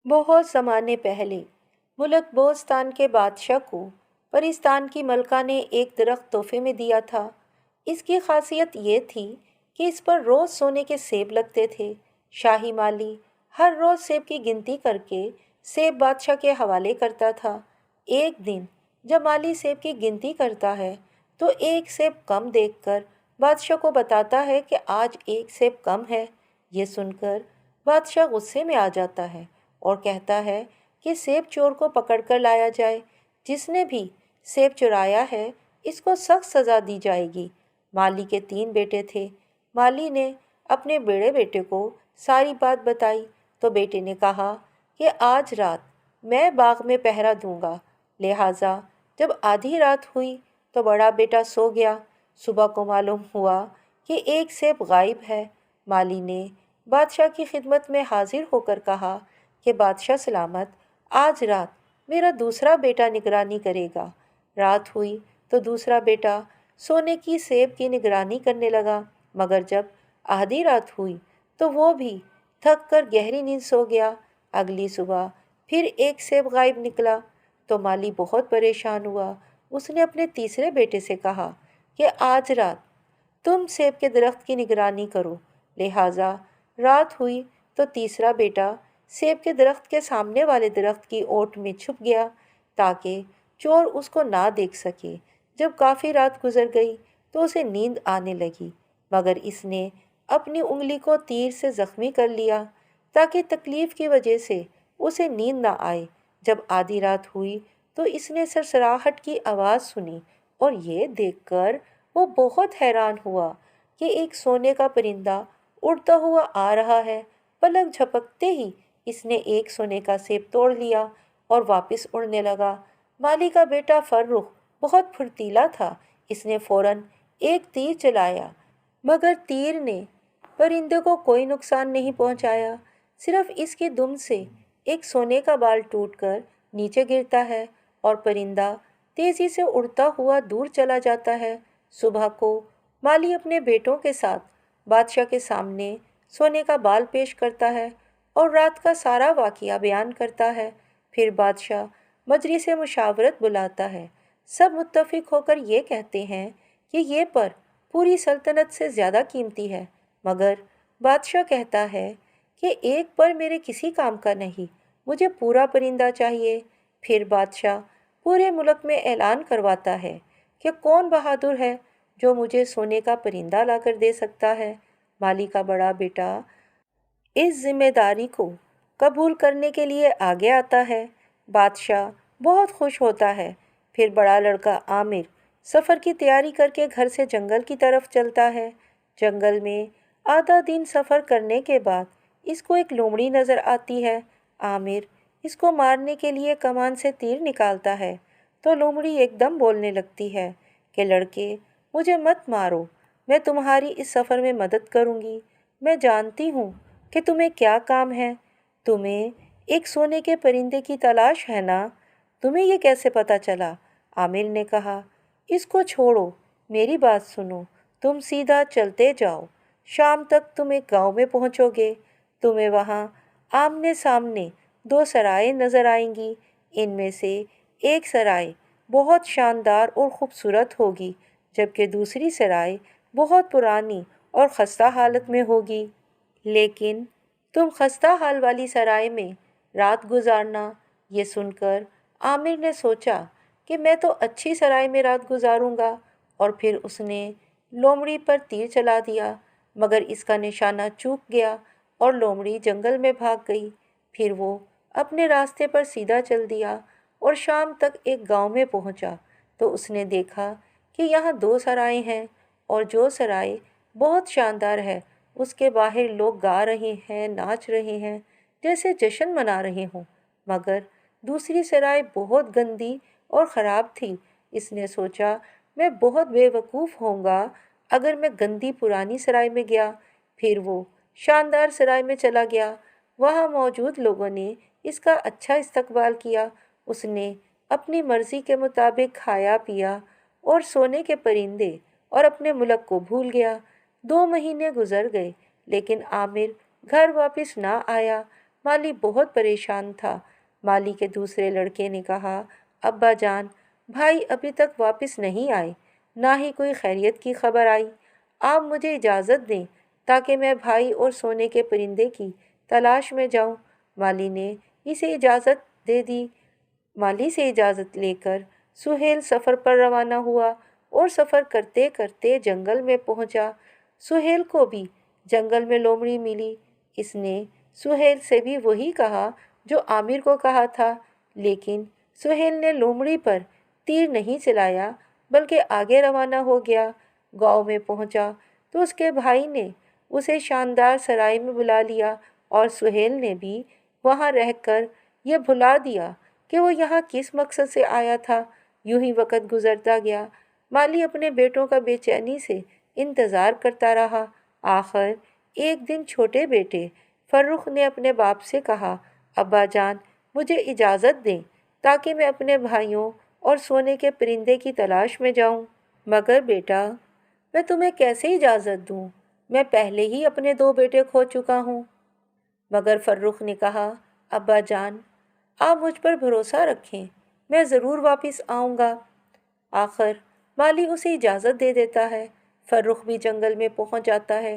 بہت زمانے پہلے ملک بوستان کے بادشاہ کو پرستان کی ملکہ نے ایک درخت تحفے میں دیا تھا۔ اس کی خاصیت یہ تھی کہ اس پر روز سونے کے سیب لگتے تھے۔ شاہی مالی ہر روز سیب کی گنتی کر کے سیب بادشاہ کے حوالے کرتا تھا۔ ایک دن جب مالی سیب کی گنتی کرتا ہے تو ایک سیب کم دیکھ کر بادشاہ کو بتاتا ہے کہ آج ایک سیب کم ہے۔ یہ سن کر بادشاہ غصے میں آ جاتا ہے اور کہتا ہے کہ سیب چور کو پکڑ کر لایا جائے۔ جس نے بھی سیب چرایا ہے اس کو سخت سزا دی جائے گی۔ مالی کے 3 بیٹے تھے۔ مالی نے اپنے بڑے بیٹے کو ساری بات بتائی تو بیٹے نے کہا کہ آج رات میں باغ میں پہرا دوں گا۔ لہٰذا جب آدھی رات ہوئی تو بڑا بیٹا سو گیا۔ صبح کو معلوم ہوا کہ ایک سیب غائب ہے۔ مالی نے بادشاہ کی خدمت میں حاضر ہو کر کہا کہ بادشاہ سلامت، آج رات میرا دوسرا بیٹا نگرانی کرے گا۔ رات ہوئی تو دوسرا بیٹا سونے کی سیب کی نگرانی کرنے لگا، مگر جب آدھی رات ہوئی تو وہ بھی تھک کر گہری نیند سو گیا۔ اگلی صبح پھر ایک سیب غائب نکلا تو مالی بہت پریشان ہوا۔ اس نے اپنے تیسرے بیٹے سے کہا کہ آج رات تم سیب کے درخت کی نگرانی کرو۔ لہٰذا رات ہوئی تو تیسرا بیٹا سیب کے درخت کے سامنے والے درخت کی اوٹ میں چھپ گیا تاکہ چور اس کو نہ دیکھ سکے۔ جب کافی رات گزر گئی تو اسے نیند آنے لگی، مگر اس نے اپنی انگلی کو تیر سے زخمی کر لیا تاکہ تکلیف کی وجہ سے اسے نیند نہ آئے۔ جب آدھی رات ہوئی تو اس نے سرسراہٹ کی آواز سنی اور یہ دیکھ کر وہ بہت حیران ہوا کہ ایک سونے کا پرندہ اڑتا ہوا آ رہا ہے۔ پلک جھپکتے ہی اس نے ایک سونے کا سیب توڑ لیا اور واپس اڑنے لگا۔ مالی کا بیٹا فرخ بہت پھرتیلا تھا۔ اس نے فوراً ایک تیر چلایا، مگر تیر نے پرندے کو کوئی نقصان نہیں پہنچایا۔ صرف اس کی دم سے ایک سونے کا بال ٹوٹ کر نیچے گرتا ہے اور پرندہ تیزی سے اڑتا ہوا دور چلا جاتا ہے۔ صبح کو مالی اپنے بیٹوں کے ساتھ بادشاہ کے سامنے سونے کا بال پیش کرتا ہے اور رات کا سارا واقعہ بیان کرتا ہے۔ پھر بادشاہ مجلس مشاورت بلاتا ہے۔ سب متفق ہو کر یہ کہتے ہیں کہ یہ پر پوری سلطنت سے زیادہ قیمتی ہے، مگر بادشاہ کہتا ہے کہ ایک پر میرے کسی کام کا نہیں، مجھے پورا پرندہ چاہیے۔ پھر بادشاہ پورے ملک میں اعلان کرواتا ہے کہ کون بہادر ہے جو مجھے سونے کا پرندہ لا کر دے سکتا ہے۔ مالی کا بڑا بیٹا اس ذمہ داری کو قبول کرنے کے لیے آگے آتا ہے۔ بادشاہ بہت خوش ہوتا ہے۔ پھر بڑا لڑکا عامر سفر کی تیاری کر کے گھر سے جنگل کی طرف چلتا ہے۔ جنگل میں آدھا دن سفر کرنے کے بعد اس کو ایک لومڑی نظر آتی ہے۔ عامر اس کو مارنے کے لیے کمان سے تیر نکالتا ہے تو لومڑی ایک دم بولنے لگتی ہے کہ لڑکے، مجھے مت مارو، میں تمہاری اس سفر میں مدد کروں گی۔ میں جانتی ہوں کہ تمہیں کیا کام ہے، تمہیں ایک سونے کے پرندے کی تلاش ہے نا؟ تمہیں یہ کیسے پتہ چلا؟ عامر نے کہا، اس کو چھوڑو، میری بات سنو، تم سیدھا چلتے جاؤ، شام تک تم ایک گاؤں میں پہنچو گے۔ تمہیں وہاں آمنے سامنے 2 سرائیں نظر آئیں گی۔ ان میں سے ایک سرائے بہت شاندار اور خوبصورت ہوگی، جبکہ دوسری سرائے بہت پرانی اور خستہ حالت میں ہوگی۔ لیکن تم خستہ حال والی سرائے میں رات گزارنا۔ یہ سن کر عامر نے سوچا کہ میں تو اچھی سرائے میں رات گزاروں گا، اور پھر اس نے لومڑی پر تیر چلا دیا، مگر اس کا نشانہ چوک گیا اور لومڑی جنگل میں بھاگ گئی۔ پھر وہ اپنے راستے پر سیدھا چل دیا اور شام تک ایک گاؤں میں پہنچا تو اس نے دیکھا کہ یہاں 2 سرائیں ہیں، اور جو سرائے بہت شاندار ہے اس کے باہر لوگ گا رہے ہیں، ناچ رہے ہیں، جیسے جشن منا رہے ہوں، مگر دوسری سرائے بہت گندی اور خراب تھی۔ اس نے سوچا، میں بہت بے وقوف ہوں گا اگر میں گندی پرانی سرائے میں گیا۔ پھر وہ شاندار سرائے میں چلا گیا۔ وہاں موجود لوگوں نے اس کا اچھا استقبال کیا۔ اس نے اپنی مرضی کے مطابق کھایا پیا اور سونے کے پرندے اور اپنے ملک کو بھول گیا۔ 2 مہینے گزر گئے لیکن عامر گھر واپس نہ آیا۔ مالی بہت پریشان تھا۔ مالی کے دوسرے لڑکے نے کہا، ابا جان، بھائی ابھی تک واپس نہیں آئے، نہ ہی کوئی خیریت کی خبر آئی۔ آپ مجھے اجازت دیں تاکہ میں بھائی اور سونے کے پرندے کی تلاش میں جاؤں۔ مالی نے اسے اجازت دے دی۔ مالی سے اجازت لے کر سہیل سفر پر روانہ ہوا اور سفر کرتے کرتے جنگل میں پہنچا۔ سہیل کو بھی جنگل میں لومڑی ملی۔ اس نے سہیل سے بھی وہی کہا جو عامر کو کہا تھا، لیکن سہیل نے لومڑی پر تیر نہیں چلایا بلکہ آگے روانہ ہو گیا۔ گاؤں میں پہنچا تو اس کے بھائی نے اسے شاندار سرائے میں بلا لیا اور سہیل نے بھی وہاں رہ کر یہ بھلا دیا کہ وہ یہاں کس مقصد سے آیا تھا۔ یوں ہی وقت گزرتا گیا۔ مالی اپنے بیٹوں کا بے چینی سے انتظار کرتا رہا۔ آخر ایک دن چھوٹے بیٹے فرخ نے اپنے باپ سے کہا، ابا جان، مجھے اجازت دیں تاکہ میں اپنے بھائیوں اور سونے کے پرندے کی تلاش میں جاؤں۔ مگر بیٹا، میں تمہیں کیسے اجازت دوں؟ میں پہلے ہی اپنے 2 بیٹے کھو چکا ہوں۔ مگر فرخ نے کہا، ابا جان، آپ مجھ پر بھروسہ رکھیں، میں ضرور واپس آؤں گا۔ آخر مالی اسے اجازت دے دیتا ہے۔ فرخ بھی جنگل میں پہنچ جاتا ہے۔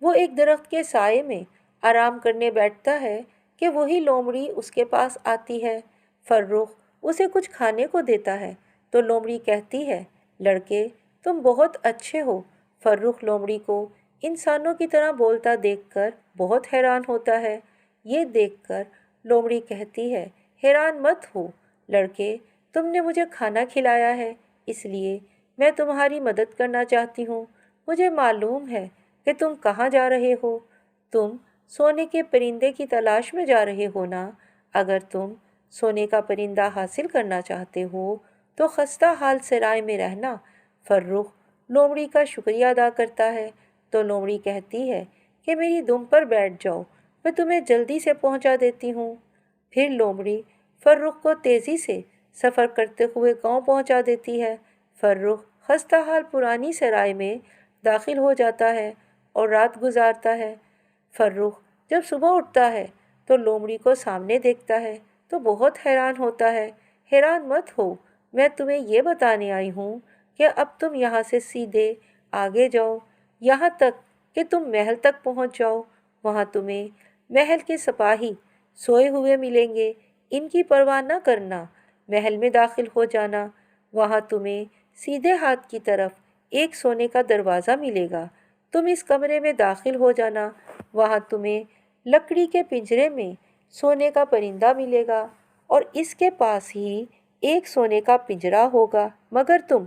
وہ ایک درخت کے سائے میں آرام کرنے بیٹھتا ہے کہ وہی لومڑی اس کے پاس آتی ہے۔ فرخ اسے کچھ کھانے کو دیتا ہے تو لومڑی کہتی ہے، لڑکے، تم بہت اچھے ہو۔ فرخ لومڑی کو انسانوں کی طرح بولتا دیکھ کر بہت حیران ہوتا ہے۔ یہ دیکھ کر لومڑی کہتی ہے، حیران مت ہو لڑکے، تم نے مجھے کھانا کھلایا ہے، اس لیے میں تمہاری مدد کرنا چاہتی ہوں۔ مجھے معلوم ہے کہ تم کہاں جا رہے ہو۔ تم سونے کے پرندے کی تلاش میں جا رہے ہو نا؟ اگر تم سونے کا پرندہ حاصل کرنا چاہتے ہو تو خستہ حال سرائے میں رہنا۔ فرخ لومڑی کا شکریہ ادا کرتا ہے تو لومڑی کہتی ہے کہ میری دم پر بیٹھ جاؤ، میں تمہیں جلدی سے پہنچا دیتی ہوں۔ پھر لومڑی فرخ کو تیزی سے سفر کرتے ہوئے گاؤں پہنچا دیتی ہے۔ فرخ خستہ حال پرانی سرائے میں داخل ہو جاتا ہے اور رات گزارتا ہے۔ فرخ جب صبح اٹھتا ہے تو لومڑی کو سامنے دیکھتا ہے تو بہت حیران ہوتا ہے۔ حیران مت ہو، میں تمہیں یہ بتانے آئی ہوں کہ اب تم یہاں سے سیدھے آگے جاؤ، یہاں تک کہ تم محل تک پہنچ جاؤ۔ وہاں تمہیں محل کے سپاہی سوئے ہوئے ملیں گے، ان کی پرواہ نہ کرنا، محل میں داخل ہو جانا۔ وہاں تمہیں سیدھے ہاتھ کی طرف ایک سونے کا دروازہ ملے گا، تم اس کمرے میں داخل ہو جانا۔ وہاں تمہیں لکڑی کے پنجرے میں سونے کا پرندہ ملے گا اور اس کے پاس ہی ایک سونے کا پنجرا ہوگا، مگر تم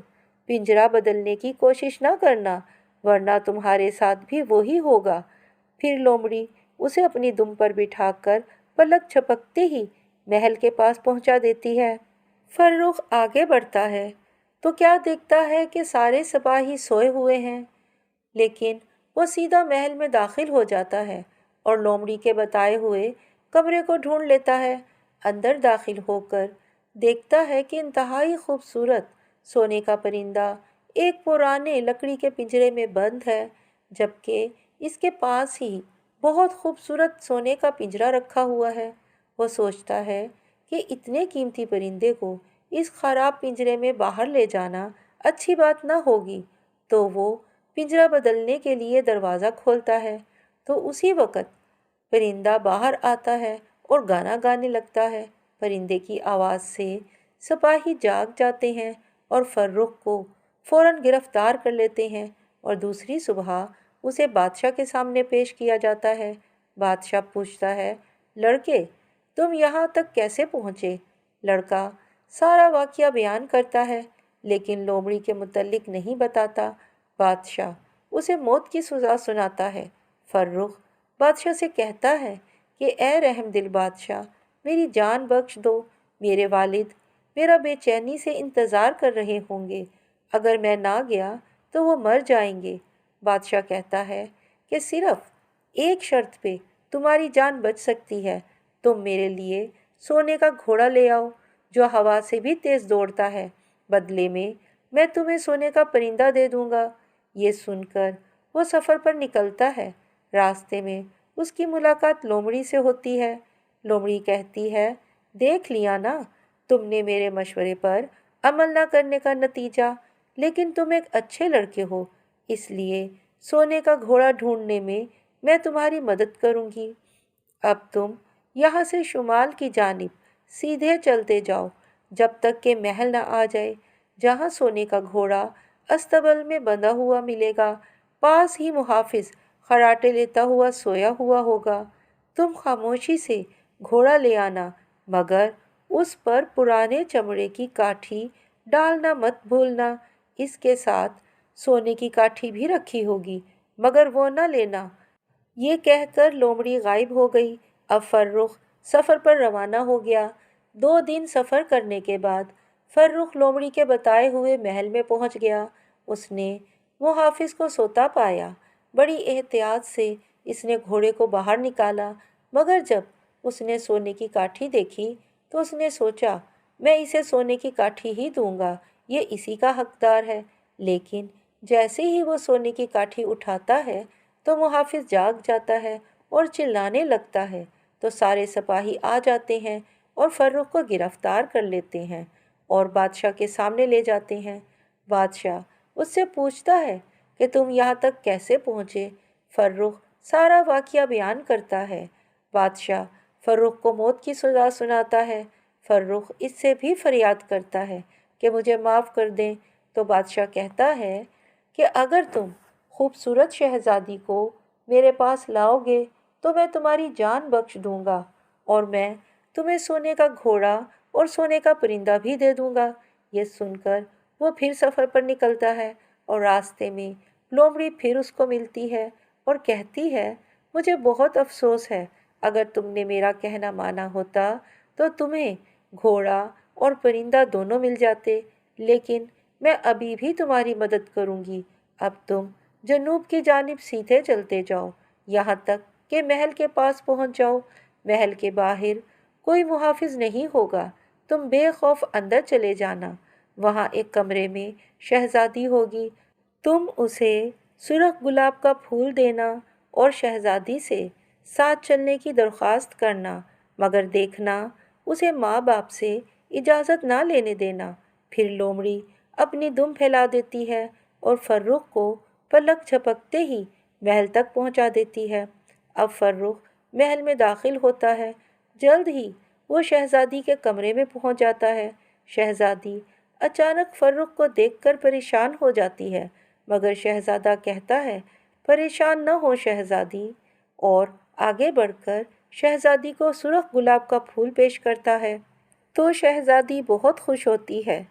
پنجرا بدلنے کی کوشش نہ کرنا ورنہ تمہارے ساتھ بھی وہی ہوگا۔ پھر لومڑی اسے اپنی دم پر بٹھا کر پلک جھپکتے ہی محل کے پاس پہنچا دیتی ہے۔ فرخ آگے بڑھتا ہے تو کیا دیکھتا ہے کہ سارے سپاہی سوئے ہوئے ہیں، لیکن وہ سیدھا محل میں داخل ہو جاتا ہے اور لومڑی کے بتائے ہوئے کمرے کو ڈھونڈ لیتا ہے۔ اندر داخل ہو کر دیکھتا ہے کہ انتہائی خوبصورت سونے کا پرندہ ایک پرانے لکڑی کے پنجرے میں بند ہے، جبکہ اس کے پاس ہی بہت خوبصورت سونے کا پنجرا رکھا ہوا ہے۔ وہ سوچتا ہے کہ اتنے قیمتی پرندے کو اس خراب پنجرے میں باہر لے جانا اچھی بات نہ ہوگی، تو وہ پنجرا بدلنے کے لیے دروازہ کھولتا ہے تو اسی وقت پرندہ باہر آتا ہے اور گانا گانے لگتا ہے۔ پرندے کی آواز سے سپاہی جاگ جاتے ہیں اور فرخ کو فوراً گرفتار کر لیتے ہیں اور دوسری صبح اسے بادشاہ کے سامنے پیش کیا جاتا ہے۔ بادشاہ پوچھتا ہے، لڑکے، تم یہاں تک کیسے پہنچے؟ لڑکا سارا واقعہ بیان کرتا ہے لیکن لومڑی کے متعلق نہیں بتاتا۔ بادشاہ اسے موت کی سزا سناتا ہے۔ فرخ بادشاہ سے کہتا ہے کہ اے رحم دل بادشاہ، میری جان بخش دو، میرے والد میرا بے چینی سے انتظار کر رہے ہوں گے، اگر میں نہ گیا تو وہ مر جائیں گے۔ بادشاہ کہتا ہے کہ صرف ایک شرط پہ تمہاری جان بچ سکتی ہے، تم میرے لیے سونے کا گھوڑا لے آؤ جو ہوا سے بھی تیز دوڑتا ہے، بدلے میں تمہیں سونے کا پرندہ دے دوں گا۔ یہ سن کر وہ سفر پر نکلتا ہے۔ راستے میں اس کی ملاقات لومڑی سے ہوتی ہے۔ لومڑی کہتی ہے، دیکھ لیا نا تم نے میرے مشورے پر عمل نہ کرنے کا نتیجہ، لیکن تم ایک اچھے لڑکے ہو، اس لیے سونے کا گھوڑا ڈھونڈنے میں تمہاری مدد کروں گی۔ اب تم یہاں سے شمال کی جانب سیدھے چلتے جاؤ جب تک کہ محل نہ آ جائے، جہاں سونے کا گھوڑا استبل میں بندھا ہوا ملے گا۔ پاس ہی محافظ خراٹے لیتا ہوا سویا ہوا ہوگا۔ تم خاموشی سے گھوڑا لے آنا، مگر اس پر پرانے چمڑے کی کاٹھی ڈالنا مت بھولنا۔ اس کے ساتھ سونے کی کاٹھی بھی رکھی ہوگی، مگر وہ نہ لینا۔ یہ کہہ کر لومڑی غائب ہو گئی۔ اب فرخ سفر پر روانہ ہو گیا۔ 2 دن سفر کرنے کے بعد فرخ لومڑی کے بتائے ہوئے محل میں پہنچ گیا۔ اس نے محافظ کو سوتا پایا۔ بڑی احتیاط سے اس نے گھوڑے کو باہر نکالا، مگر جب اس نے سونے کی کاٹھی دیکھی تو اس نے سوچا، میں اسے سونے کی کاٹھی ہی دوں گا، یہ اسی کا حقدار ہے۔ لیکن جیسے ہی وہ سونے کی کاٹھی اٹھاتا ہے تو محافظ جاگ جاتا ہے اور چلانے لگتا ہے، تو سارے سپاہی آ جاتے ہیں اور فرخ کو گرفتار کر لیتے ہیں اور بادشاہ کے سامنے لے جاتے ہیں۔ بادشاہ اس سے پوچھتا ہے کہ تم یہاں تک کیسے پہنچے؟ فرخ سارا واقعہ بیان کرتا ہے۔ بادشاہ فرخ کو موت کی سزا سناتا ہے۔ فرخ اس سے بھی فریاد کرتا ہے کہ مجھے معاف کر دیں، تو بادشاہ کہتا ہے کہ اگر تم خوبصورت شہزادی کو میرے پاس لاؤ گے تو میں تمہاری جان بخش دوں گا، اور میں تمہیں سونے کا گھوڑا اور سونے کا پرندہ بھی دے دوں گا۔ یہ سن کر وہ پھر سفر پر نکلتا ہے اور راستے میں لومڑی پھر اس کو ملتی ہے اور کہتی ہے، مجھے بہت افسوس ہے، اگر تم نے میرا کہنا مانا ہوتا تو تمہیں گھوڑا اور پرندہ دونوں مل جاتے، لیکن میں ابھی بھی تمہاری مدد کروں گی۔ اب تم جنوب کی جانب سیدھے چلتے جاؤ یہاں تک کہ محل کے پاس پہنچ جاؤ۔ محل کے باہر کوئی محافظ نہیں ہوگا، تم بے خوف اندر چلے جانا۔ وہاں ایک کمرے میں شہزادی ہوگی، تم اسے سرخ گلاب کا پھول دینا اور شہزادی سے ساتھ چلنے کی درخواست کرنا، مگر دیکھنا اسے ماں باپ سے اجازت نہ لینے دینا۔ پھر لومڑی اپنی دم پھیلا دیتی ہے اور فرخ کو پلک جھپکتے ہی محل تک پہنچا دیتی ہے۔ اب فرخ محل میں داخل ہوتا ہے۔ جلد ہی وہ شہزادی کے کمرے میں پہنچ جاتا ہے۔ شہزادی اچانک فرخ کو دیکھ کر پریشان ہو جاتی ہے، مگر شہزادہ کہتا ہے، پریشان نہ ہو شہزادی، اور آگے بڑھ کر شہزادی کو سرخ گلاب کا پھول پیش کرتا ہے۔ تو شہزادی بہت خوش ہوتی ہے۔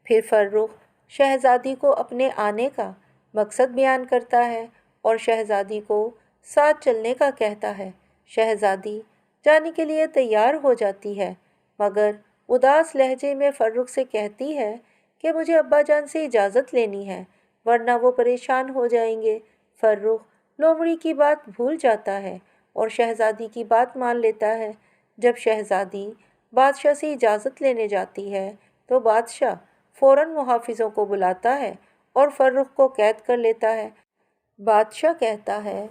پھر فرخ شہزادی کو اپنے آنے کا مقصد بیان کرتا ہے اور شہزادی کو ساتھ چلنے کا کہتا ہے۔ شہزادی جانے کے لیے تیار ہو جاتی ہے، مگر اداس لہجے میں فرخ سے کہتی ہے کہ مجھے ابا جان سے اجازت لینی ہے، ورنہ وہ پریشان ہو جائیں گے۔ فرخ لومڑی کی بات بھول جاتا ہے اور شہزادی کی بات مان لیتا ہے۔ جب شہزادی بادشاہ سے اجازت لینے جاتی ہے تو بادشاہ فوراً محافظوں کو بلاتا ہے اور فرخ کو قید کر لیتا ہے۔ بادشاہ کہتا ہے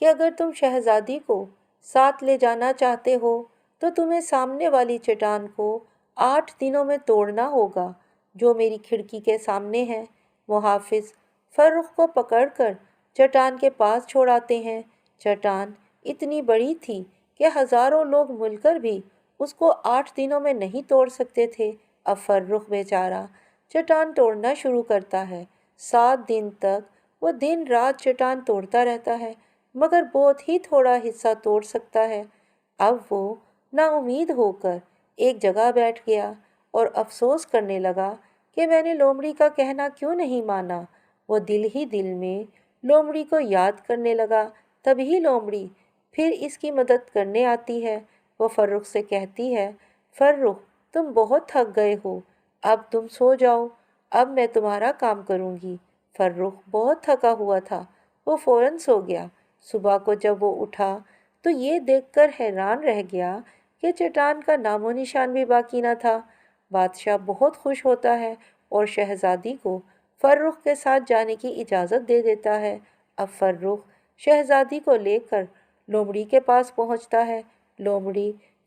کہ اگر تم شہزادی کو ساتھ لے جانا چاہتے ہو تو تمہیں سامنے والی چٹان کو 8 دنوں میں توڑنا ہوگا، جو میری کھڑکی کے سامنے ہے۔ محافظ فرخ کو پکڑ کر چٹان کے پاس چھوڑاتے ہیں۔ چٹان اتنی بڑی تھی کہ ہزاروں لوگ مل کر بھی اس کو 8 دنوں میں نہیں توڑ سکتے تھے۔ اب فرخ بیچارہ چٹان توڑنا شروع کرتا ہے۔ 7 دن تک وہ دن رات چٹان توڑتا رہتا ہے، مگر بہت ہی تھوڑا حصہ توڑ سکتا ہے۔ اب وہ نا امید ہو کر ایک جگہ بیٹھ گیا اور افسوس کرنے لگا کہ میں نے لومڑی کا کہنا کیوں نہیں مانا۔ وہ دل ہی دل میں لومڑی کو یاد کرنے لگا۔ تبھی لومڑی پھر اس کی مدد کرنے آتی ہے۔ وہ فرخ سے کہتی ہے، فرخ تم بہت تھک گئے ہو، اب تم سو جاؤ، اب میں تمہارا کام کروں گی۔ فرخ بہت تھکا ہوا تھا، وہ فوراً سو گیا۔ صبح کو جب وہ اٹھا تو یہ دیکھ کر حیران رہ گیا کہ چٹان کا نام و نشان بھی باقی نہ تھا۔ بادشاہ بہت خوش ہوتا ہے اور شہزادی کو فرخ کے ساتھ جانے کی اجازت دے دیتا ہے۔ اب فرخ شہزادی کو لے کر لومڑی کے پاس پہنچتا ہے۔ لومڑی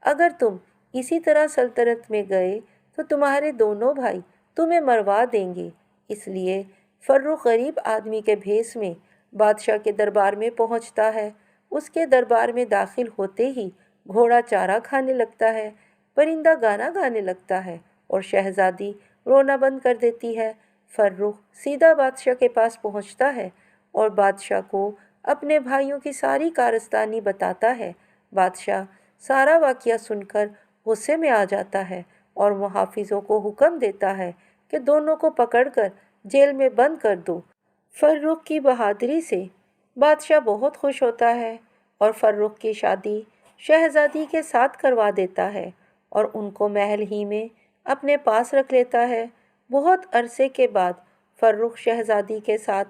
اگر تم اسی طرح سلطنت میں گئے تو تمہارے دونوں بھائی تمہیں مروا دیں گے۔ اس لیے فرخ غریب آدمی کے بھیس میں بادشاہ کے دربار میں پہنچتا ہے۔ اس کے دربار میں داخل ہوتے ہی گھوڑا چارہ کھانے لگتا ہے، پرندہ گانا گانے لگتا ہے اور شہزادی رونا بند کر دیتی ہے۔ فرخ سیدھا بادشاہ کے پاس پہنچتا ہے اور بادشاہ کو اپنے بھائیوں کی ساری کارستانی بتاتا ہے۔ بادشاہ سارا واقعہ سن کر غصے میں آ جاتا ہے اور محافظوں کو حکم دیتا ہے کہ دونوں کو پکڑ کر جیل میں بند کر دو۔ فرخ کی بہادری سے بادشاہ بہت خوش ہوتا ہے اور فرخ کی شادی شہزادی کے ساتھ کروا دیتا ہے اور ان کو محل ہی میں اپنے پاس رکھ لیتا ہے۔ بہت عرصے کے بعد فرخ شہزادی کے ساتھ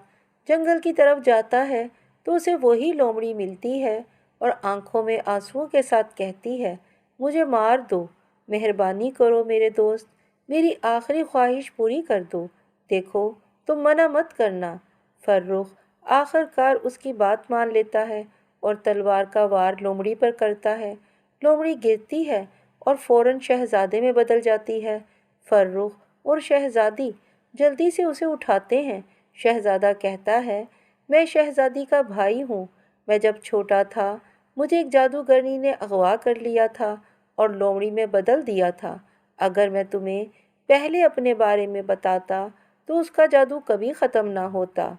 جنگل کی طرف جاتا ہے تو اسے وہی لومڑی ملتی ہے اور آنکھوں میں آنسوؤں کے ساتھ کہتی ہے، مجھے مار دو، مہربانی کرو میرے دوست، میری آخری خواہش پوری کر دو، دیکھو تم منع مت کرنا۔ فرخ آخر کار اس کی بات مان لیتا ہے اور تلوار کا وار لومڑی پر کرتا ہے۔ لومڑی گرتی ہے اور فوراً شہزادے میں بدل جاتی ہے۔ فرخ اور شہزادی جلدی سے اسے اٹھاتے ہیں۔ شہزادہ کہتا ہے، میں شہزادی کا بھائی ہوں، میں جب چھوٹا تھا مجھے ایک جادوگرنی نے اغوا کر لیا تھا اور لومڑی میں بدل دیا تھا۔ اگر میں تمہیں پہلے اپنے بارے میں بتاتا تو اس کا جادو کبھی ختم نہ ہوتا۔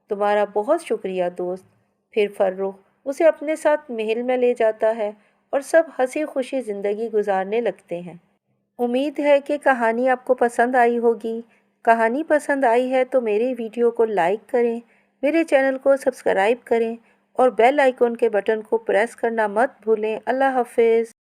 تمہارا بہت شکریہ دوست۔ پھر فرخ اسے اپنے ساتھ محل میں لے جاتا ہے اور سب ہنسی خوشی زندگی گزارنے لگتے ہیں۔ امید ہے کہ کہانی آپ کو پسند آئی ہوگی۔ کہانی پسند آئی ہے تو میرے ویڈیو کو لائک کریں، میرے چینل کو سبسکرائب کریں اور بیل آئیکن کے بٹن کو پریس کرنا مت بھولیں۔ اللہ حافظ۔